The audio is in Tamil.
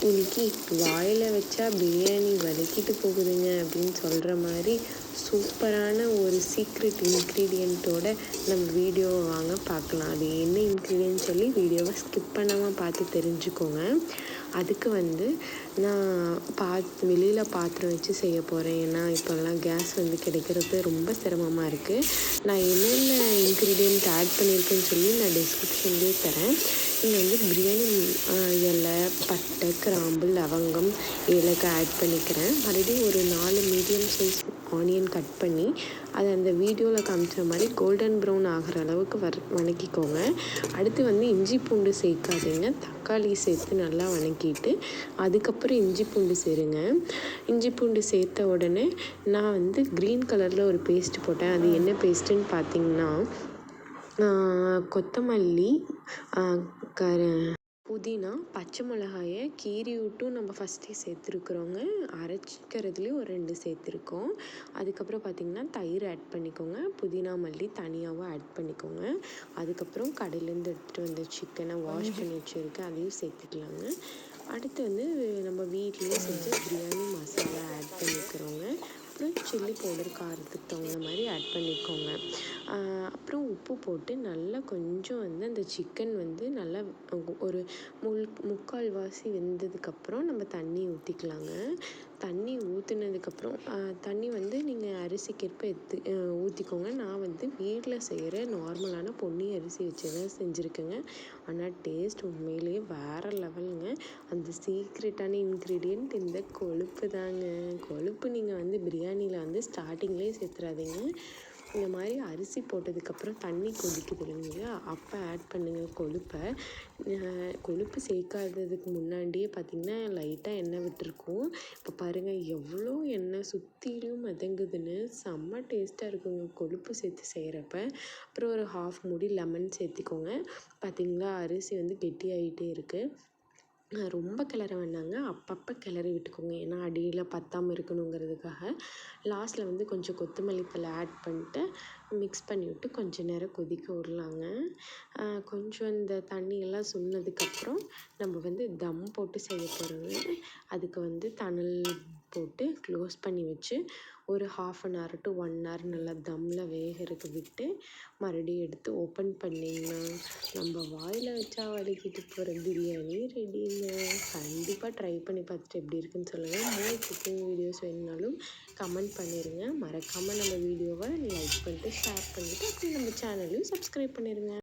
இன்னைக்கு வாயில் வச்சா பிரியாணி வதக்கிட்டு போகுதுங்க அப்படின்னு சொல்கிற மாதிரி சூப்பரான ஒரு சீக்ரெட் இன்க்ரீடியண்ட்டோட நம்ம வீடியோவை வாங்க பார்க்கலாம். அது என்ன இன்க்ரீடியன்ட் சொல்லி வீடியோவை ஸ்கிப் பண்ணாமல் பார்த்து தெரிஞ்சுக்கோங்க. அதுக்கு நான் வெளியில் பாத்திரம் வச்சு செய்ய போகிறேன். ஏன்னா இப்போல்லாம் கேஸ் கிடைக்கிறது ரொம்ப சிரமமாக இருக்குது. நான் என்னென்ன இன்க்ரீடியண்ட் ஆட் பண்ணியிருக்கேன்னு சொல்லி நான் டிஸ்கிரிப்ஷன்லேயே தரேன். இங்கே பிரியாணி இலை, பட்டை, கிராம்பு, லவங்கம், ஏலக்காய் ஆட் பண்ணிக்கிறேன். மறுபடியும் ஒரு 4 மீடியம் சைஸ் ஆனியன் கட் பண்ணி அதை அந்த வீடியோவில் காமிச்ச மாதிரி கோல்டன் ப்ரௌன் ஆகிற அளவுக்கு வதக்கிக்கோங்க. அடுத்து இஞ்சி பூண்டு சேர்க்காதீங்க, தக்காளி சேர்த்து நல்லா வதக்கிட்டு அதுக்கப்புறம் இஞ்சி பூண்டு சேருங்க. இஞ்சி பூண்டு சேர்த்த உடனே நான் க்ரீன் கலரில் ஒரு பேஸ்ட் போட்டேன். அது என்ன பேஸ்ட்டுன்னு பார்த்தீங்கன்னா கொத்தமல்லி, புதினா, பச்சை மிளகாயை கீறி விட்டும் நம்ம ஃபஸ்ட்டே சேர்த்துருக்குறோங்க. அரைச்சிக்கிறதுலேயும் ஒரு 2 சேர்த்துருக்கோம். அதுக்கப்புறம் பார்த்திங்கன்னா தயிர் ஆட் பண்ணிக்கோங்க. புதினா மல்லி தனியாகவும் ஆட் பண்ணிக்கோங்க. அதுக்கப்புறம் கடையிலேருந்து எடுத்துகிட்டு வந்த சிக்கனை வாஷ் பண்ணி வச்சுருக்கேன், அதையும் சேர்த்துக்கலாங்க. அடுத்து நம்ம வீட்லேயே செஞ்ச பிரியாணி மசாலா ஆட் பண்ணிக்கிறோங்க. அப்புறம் சில்லி பவுடர் காரத்துக்கு தகுந்த மாதிரி ஆட் பண்ணிக்கோங்க. அப்புறம் உப்பு போட்டு நல்லா கொஞ்சம் அந்த சிக்கன் நல்லா ஒரு முக்கால்வாசி வெந்ததுக்கப்புறம் நம்ம தண்ணி ஊற்றிக்கலாங்க. தண்ணி ஊற்றுனதுக்கப்புறம் தண்ணி நீங்கள் அரிசிக்கேற்ப ஊற்றிக்கோங்க. நான் வீட்டில் செய்கிற நார்மலான பொன்னி அரிசி வச்சு தான் செஞ்சுருக்கேங்க. ஆனால் டேஸ்ட் உண்மையிலேயே வேறு லெவலுங்க. அந்த சீக்ரெட்டான இன்க்ரீடியண்ட் இந்த கொழுப்பு தாங்க. கொழுப்பு நீங்கள் பிரியாணியில் ஸ்டார்டிங்லேயே சேர்த்துறாதீங்க. இந்த மாதிரி அரிசி போட்டதுக்கப்புறம் தண்ணி கொதிக்குது இல்லைங்களா, அப்போ ஆட் பண்ணுங்கள் கொழுப்பை. கொழுப்பு சேர்க்காததுக்கு முன்னாடியே பார்த்திங்கன்னா லைட்டாக எண்ணெய் விட்டுருக்கோம். இப்போ பாருங்கள் எவ்வளோ எண்ணெய் சுற்றிலும் மிதங்குதுன்னு, செம்ம டேஸ்ட்டாக இருக்குங்க கொழுப்பு சேர்த்து செய்கிறப்ப. அப்புறம் ஒரு 1/2 மூடி லெமன் சேர்த்திக்கோங்க. பார்த்திங்களா அரிசி கெட்டியாகிட்டே இருக்குது. ரொம்ப கிளற வேண்டாங்க, அப்பப்போ கிளறி விட்டுக்கோங்க. ஏன்னா அடியில் பத்தாமல் இருக்கணுங்கிறதுக்காக. லாஸ்ட்டில் கொஞ்சம் கொத்தமல்லி தழை ஆட் பண்ணிட்டு மிக்ஸ் பண்ணி விட்டு கொஞ்சம் நேரம் கொதிக்க விடலாங்க. கொஞ்சம் இந்த தண்ணியெல்லாம் சுண்டதுக்கப்புறம் நம்ம தம் போட்டு செய்ய போகிறோங்க. அதுக்கு தணல் போட்டு க்ளோஸ் பண்ணி வச்சு ஒரு 1/2 அன் ஹவர் to 1 hour நல்லா தம்மில் வேகிறதுக்கு விட்டு மறுபடியும் எடுத்து ஓப்பன் பண்ணிங்கன்னா நம்ம வாயில் வச்சா வதக்கிட்டு போகிற பிரியாணி ரெடிங்க. கண்டிப்பாக ட்ரை பண்ணி பார்த்துட்டு எப்படி இருக்குன்னு சொல்லுங்கள். மோர் குக்கிங் வீடியோஸ் வேணுனாலும் கமெண்ட் பண்ணிடுங்க. மறக்காமல் நம்ம வீடியோவை லைக் பண்ணிட்டு ஷேர் பண்ணிவிட்டு அப்புறம் நம்ம சேனலையும் சப்ஸ்கிரைப் பண்ணிடுங்க.